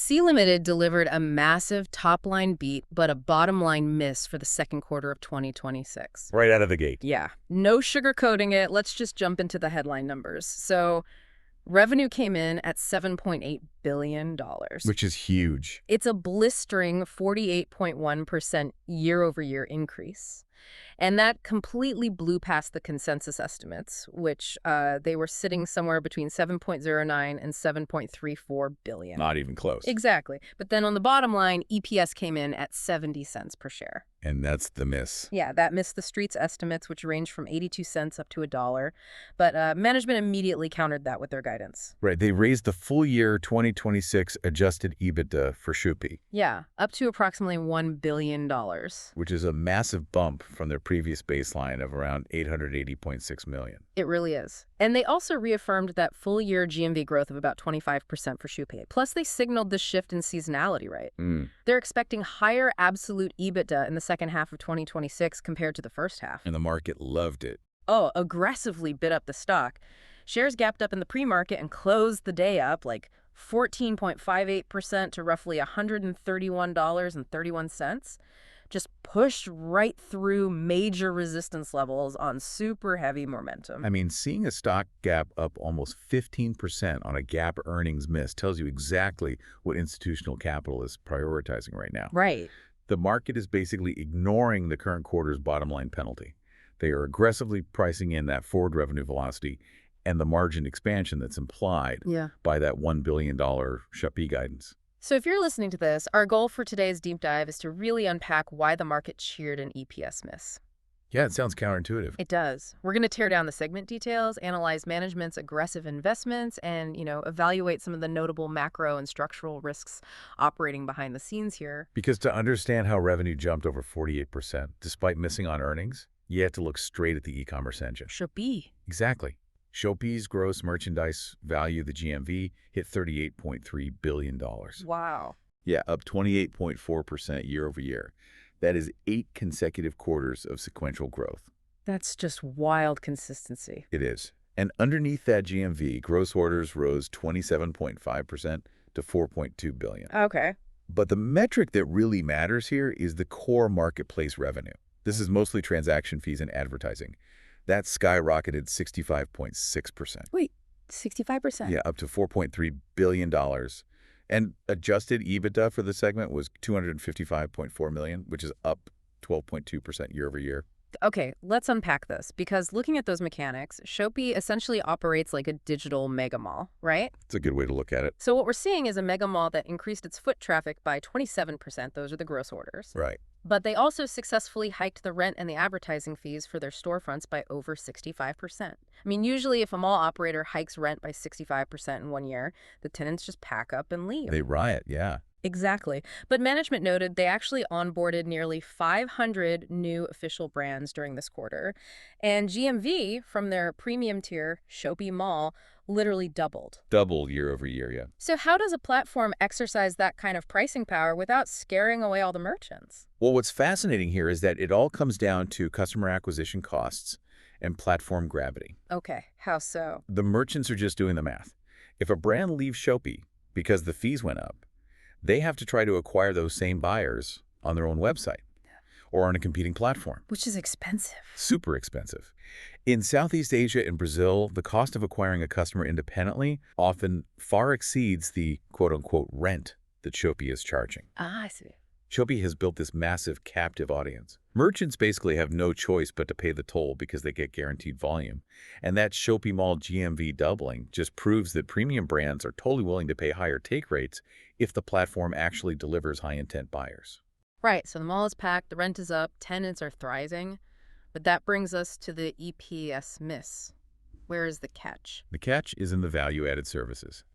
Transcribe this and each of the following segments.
Sea Limited delivered a massive top-line beat, but a bottom-line miss for the second quarter of 2026. Right out of the gate. Yeah, no sugarcoating it. Let's just jump into the headline numbers. So revenue came in at $7.8 billion. Which is huge. It's a blistering 48.1% year-over-year increase. And that completely blew past the consensus estimates, which they were sitting somewhere between 7.09 and 7.34 billion. Not even close. Exactly. But then on the bottom line, EPS came in at 70 cents per share. And that's the miss. Yeah, that missed the street's estimates, which ranged from 82 cents up to $1. But management immediately countered that with their guidance. Right. They raised the full year 2026 adjusted EBITDA for Shopee. Yeah, up to approximately $1 billion. Which is a massive bump from their previous baseline of around $880.6 million. It really is. And they also reaffirmed that full-year GMV growth of about 25% for Shopee. Plus, they signaled the shift in seasonality, right? They're expecting higher absolute EBITDA in the second half of 2026 compared to the first half. And the market loved it. Oh, aggressively bid up the stock. Shares gapped up in the pre-market and closed the day up like 14.58% to roughly $131.31. Just pushed right through major resistance levels on super heavy momentum. I mean, seeing a stock gap up almost 15% on a gap earnings miss tells you exactly what institutional capital is prioritizing right now. Right. The market is basically ignoring the current quarter's bottom line penalty. They are aggressively pricing in that forward revenue velocity and the margin expansion that's implied by that $1 billion Shopee guidance. So if you're listening to this, our goal for today's deep dive is to really unpack why the market cheered an EPS miss. Yeah, it sounds counterintuitive. It does. We're going to tear down the segment details, analyze management's aggressive investments, and, evaluate some of the notable macro and structural risks operating behind the scenes here. Because to understand how revenue jumped over 48% despite missing on earnings, you have to look straight at the e-commerce engine. Shopee. Exactly. Shopee's gross merchandise value, the GMV, hit $38.3 billion. Wow. Yeah, up 28.4% year over year. That is 8 consecutive quarters of sequential growth. That's just wild consistency. It is. And underneath that GMV, gross orders rose 27.5% to 4.2 billion. Okay. But the metric that really matters here is the core marketplace revenue. This is mostly transaction fees and advertising. That skyrocketed 65.6%. Wait, 65%? Yeah, up to $4.3 billion. And adjusted EBITDA for the segment was $255.4 million, which is up 12.2% year over year. Okay, let's unpack this, because looking at those mechanics, Shopee essentially operates like a digital mega mall, right? It's a good way to look at it. So what we're seeing is a mega mall that increased its foot traffic by 27%. Those are the gross orders. Right. But they also successfully hiked the rent and the advertising fees for their storefronts by over 65%. I mean, usually if a mall operator hikes rent by 65% in 1 year, the tenants just pack up and leave. They riot, yeah. Exactly. But management noted they actually onboarded nearly 500 new official brands during this quarter. And GMV from their premium tier, Shopee Mall, literally doubled. Double year over year, yeah. So how does a platform exercise that kind of pricing power without scaring away all the merchants? Well, what's fascinating here is that it all comes down to customer acquisition costs and platform gravity. Okay, how so? The merchants are just doing the math. If a brand leaves Shopee because the fees went up, they have to try to acquire those same buyers on their own website or on a competing platform. Which is expensive. Super expensive. In Southeast Asia and Brazil, the cost of acquiring a customer independently often far exceeds the quote-unquote rent that Shopee is charging. Ah, I see. Shopee has built this massive captive audience. Merchants basically have no choice but to pay the toll because they get guaranteed volume. And that Shopee Mall GMV doubling just proves that premium brands are totally willing to pay higher take rates if the platform actually delivers high-intent buyers. Right, so the mall is packed, the rent is up, tenants are thriving. But that brings us to the EPS miss. Where is the catch? The catch is in the value-added services.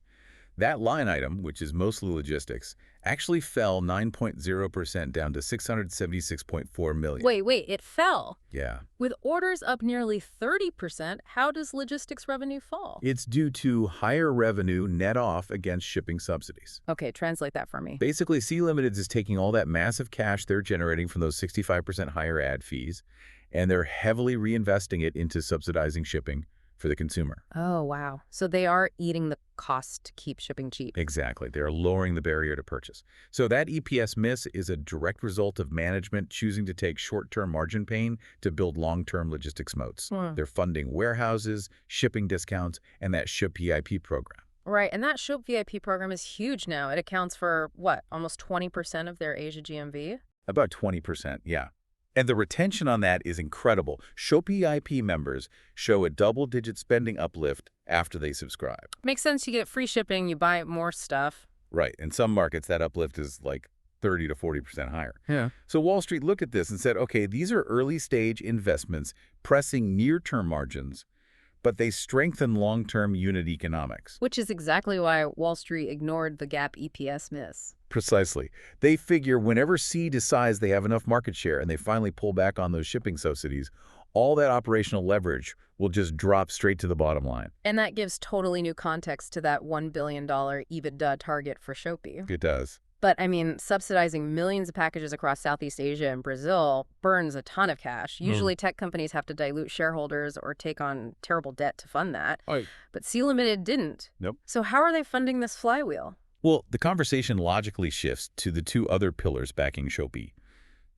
That line item, which is mostly logistics, actually fell 9.0% down to $676.4 million. Wait, it fell. Yeah. With orders up nearly 30%, how does logistics revenue fall? It's due to higher revenue net off against shipping subsidies. Okay, translate that for me. Basically, Sea Limited is taking all that massive cash they're generating from those 65% higher ad fees, and they're heavily reinvesting it into subsidizing shipping for the consumer. Oh, wow. So they are eating the costs to keep shipping cheap. Exactly. They're lowering the barrier to purchase. So that EPS miss is a direct result of management choosing to take short-term margin pain to build long-term logistics moats. They're funding warehouses, shipping discounts, and that Ship VIP program. Right, and that Shop VIP program is huge now. It accounts for, what, almost 20% of their Asia GMV? About 20%, yeah. And the retention on that is incredible. Shop VIP members show a double-digit spending uplift after they subscribe. Makes sense. You get free shipping, you buy more stuff. Right. In some markets, that uplift is like 30 to 40% higher. Yeah. So Wall Street looked at this and said, okay, these are early-stage investments pressing near-term margins, but they strengthen long-term unit economics. Which is exactly why Wall Street ignored the Gap EPS miss. Precisely. They figure whenever C decides they have enough market share and they finally pull back on those shipping subsidies, all that operational leverage will just drop straight to the bottom line. And that gives totally new context to that $1 billion EBITDA target for Shopee. It does. But, I mean, subsidizing millions of packages across Southeast Asia and Brazil burns a ton of cash. Usually tech companies have to dilute shareholders or take on terrible debt to fund that. But Sea Limited didn't. Nope. So how are they funding this flywheel? Well, the conversation logically shifts to the two other pillars backing Shopee.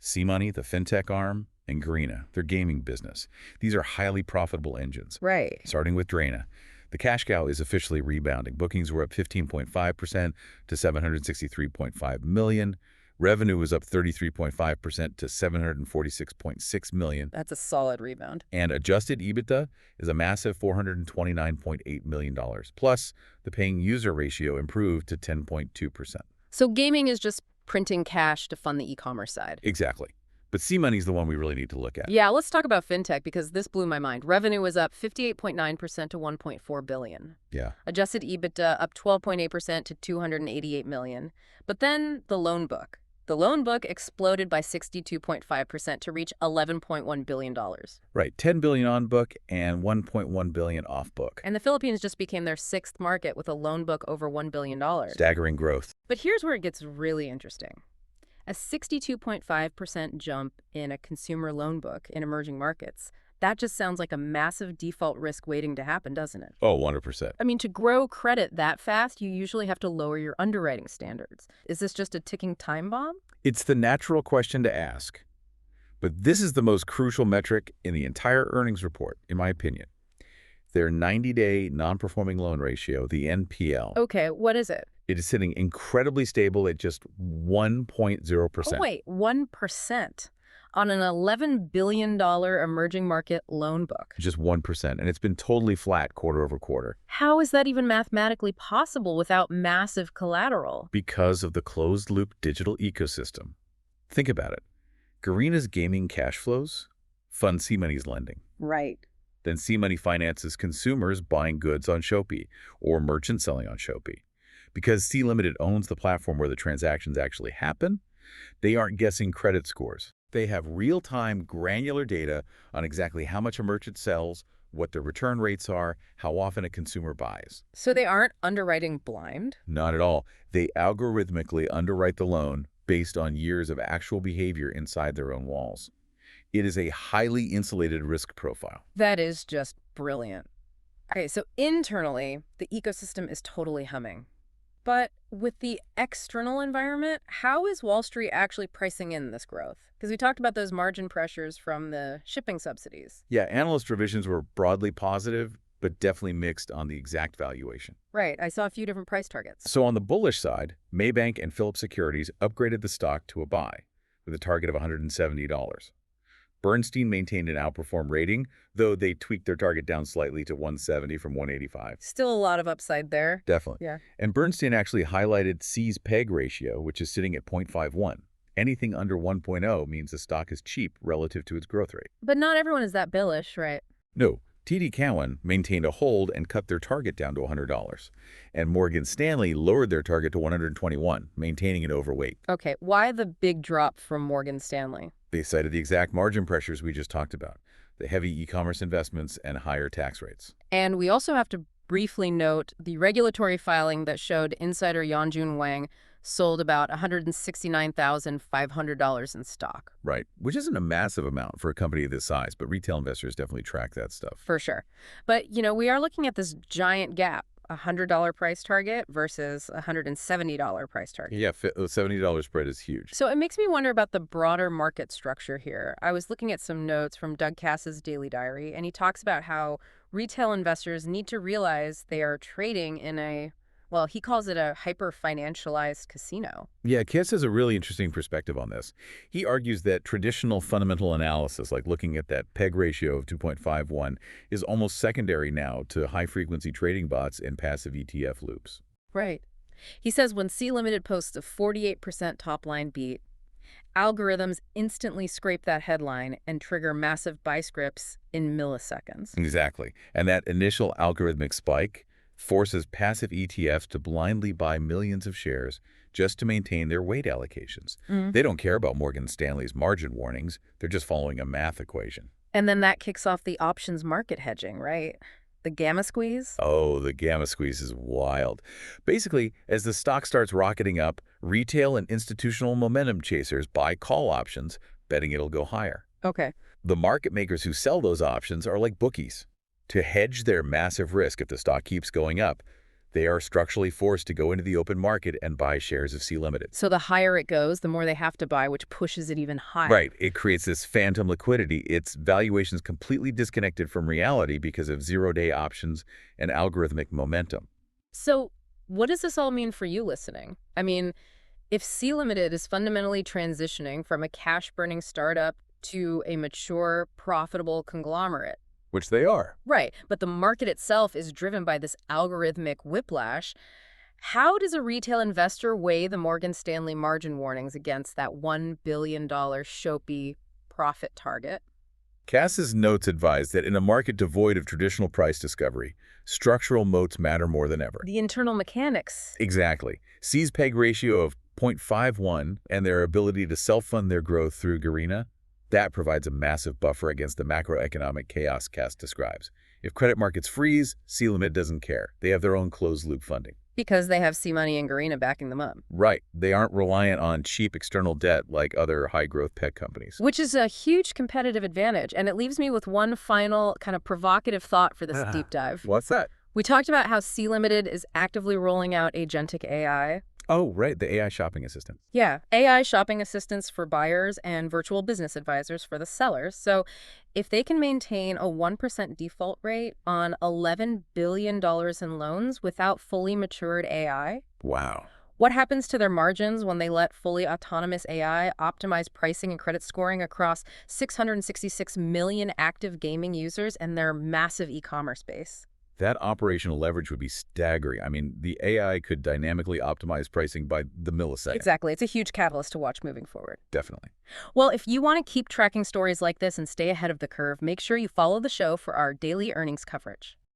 SeaMoney, the fintech arm, and Garena, their gaming business. These are highly profitable engines. Right. Starting with Garena. The cash cow is officially rebounding. Bookings were up 15.5% to $763.5 million. Revenue was up 33.5% to $746.6 million. That's a solid rebound. And adjusted EBITDA is a massive $429.8 million. Plus, the paying user ratio improved to 10.2%. So gaming is just printing cash to fund the e-commerce side. Exactly. But SeaMoney is the one we really need to look at. Yeah, let's talk about fintech because this blew my mind. Revenue was up 58.9% to $1.4 billion. Yeah. Adjusted EBITDA up 12.8% to $288 million. But then the loan book. The loan book exploded by 62.5% to reach $11.1 billion. Right, $10 billion on book and $1.1 billion off book. And the Philippines just became their sixth market with a loan book over $1 billion. Staggering growth. But here's where it gets really interesting. A 62.5% jump in a consumer loan book in emerging markets, that just sounds like a massive default risk waiting to happen, doesn't it? Oh, 100%. I mean, to grow credit that fast, you usually have to lower your underwriting standards. Is this just a ticking time bomb? It's the natural question to ask. But this is the most crucial metric in the entire earnings report, in my opinion. Their 90-day non-performing loan ratio, the NPL. Okay, what is it? It is sitting incredibly stable at just 1.0%. Oh, wait, 1% on an $11 billion emerging market loan book. Just 1%, and it's been totally flat quarter over quarter. How is that even mathematically possible without massive collateral? Because of the closed-loop digital ecosystem. Think about it. Garena's gaming cash flows fund SeaMoney's lending. Right. Then SeaMoney finances consumers buying goods on Shopee or merchants selling on Shopee. Because Sea Limited owns the platform where the transactions actually happen, they aren't guessing credit scores. They have real-time granular data on exactly how much a merchant sells, what their return rates are, how often a consumer buys. So they aren't underwriting blind? Not at all. They algorithmically underwrite the loan based on years of actual behavior inside their own walls. It is a highly insulated risk profile. That is just brilliant. Okay, so internally, the ecosystem is totally humming. But with the external environment, how is Wall Street actually pricing in this growth? Because we talked about those margin pressures from the shipping subsidies. Yeah, analyst revisions were broadly positive, but definitely mixed on the exact valuation. Right, I saw a few different price targets. So on the bullish side, Maybank and Phillips Securities upgraded the stock to a buy with a target of $170. Bernstein maintained an outperform rating, though they tweaked their target down slightly to 170 from 185. Still a lot of upside there. Definitely. Yeah. And Bernstein actually highlighted C's PEG ratio, which is sitting at 0.51. Anything under 1.0 means the stock is cheap relative to its growth rate. But not everyone is that bullish, right? No. TD Cowen maintained a hold and cut their target down to $100. And Morgan Stanley lowered their target to $121, maintaining an overweight. Okay, why the big drop from Morgan Stanley? They cited the exact margin pressures we just talked about, the heavy e-commerce investments and higher tax rates. And we also have to briefly note the regulatory filing that showed insider Yanjun Wang sold about $169,500 in stock. Right, which isn't a massive amount for a company of this size, but retail investors definitely track that stuff. For sure. But, we are looking at this giant gap, a $100 price target versus a $170 price target. Yeah, $70 spread is huge. So it makes me wonder about the broader market structure here. I was looking at some notes from Doug Cass's Daily Diary, and he talks about how retail investors need to realize they are trading in a, well, he calls it a hyper-financialized casino. Yeah, Kiss has a really interesting perspective on this. He argues that traditional fundamental analysis, like looking at that PEG ratio of 2.51, is almost secondary now to high-frequency trading bots and passive ETF loops. Right. He says when Sea Limited posts a 48% top-line beat, algorithms instantly scrape that headline and trigger massive buy scripts in milliseconds. Exactly. And that initial algorithmic spike forces passive ETFs to blindly buy millions of shares just to maintain their weight allocations. They don't care about Morgan Stanley's margin warnings. They're just following a math equation. And then that kicks off the options market hedging, right? The gamma squeeze? Oh, the gamma squeeze is wild. Basically, as the stock starts rocketing up, retail and institutional momentum chasers buy call options, betting it'll go higher. Okay. The market makers who sell those options are like bookies. To hedge their massive risk if the stock keeps going up, they are structurally forced to go into the open market and buy shares of Sea Limited. So the higher it goes, the more they have to buy, which pushes it even higher. Right. It creates this phantom liquidity. Its valuation's completely disconnected from reality because of zero-day options and algorithmic momentum. So what does this all mean for you listening? I mean, if Sea Limited is fundamentally transitioning from a cash-burning startup to a mature, profitable conglomerate, Which they are. right, but the market itself is driven by this algorithmic whiplash, how does a retail investor weigh the Morgan Stanley margin warnings against that $1 billion Shopee profit target? Cass's notes advise that in a market devoid of traditional price discovery, structural moats matter more than ever. The internal mechanics. Exactly. Sea's PEG ratio of 0.51 and their ability to self-fund their growth through Garena, that provides a massive buffer against the macroeconomic chaos Cass describes. If credit markets freeze, Sea Limited doesn't care. They have their own closed-loop funding. Because they have C-Money and Garena backing them up. Right. They aren't reliant on cheap external debt like other high-growth PEG companies. Which is a huge competitive advantage. And it leaves me with one final kind of provocative thought for this deep dive. What's that? We talked about how Sea Limited is actively rolling out agentic AI. Oh, right. The AI shopping assistant. Yeah, AI shopping assistants for buyers and virtual business advisors for the sellers. So if they can maintain a 1% default rate on $11 billion in loans without fully matured AI, Wow. what happens to their margins when they let fully autonomous AI optimize pricing and credit scoring across 666 million active gaming users and their massive e-commerce base? That operational leverage would be staggering. I mean, the AI could dynamically optimize pricing by the millisecond. Exactly. It's a huge catalyst to watch moving forward. Definitely. Well, if you want to keep tracking stories like this and stay ahead of the curve, make sure you follow the show for our daily earnings coverage.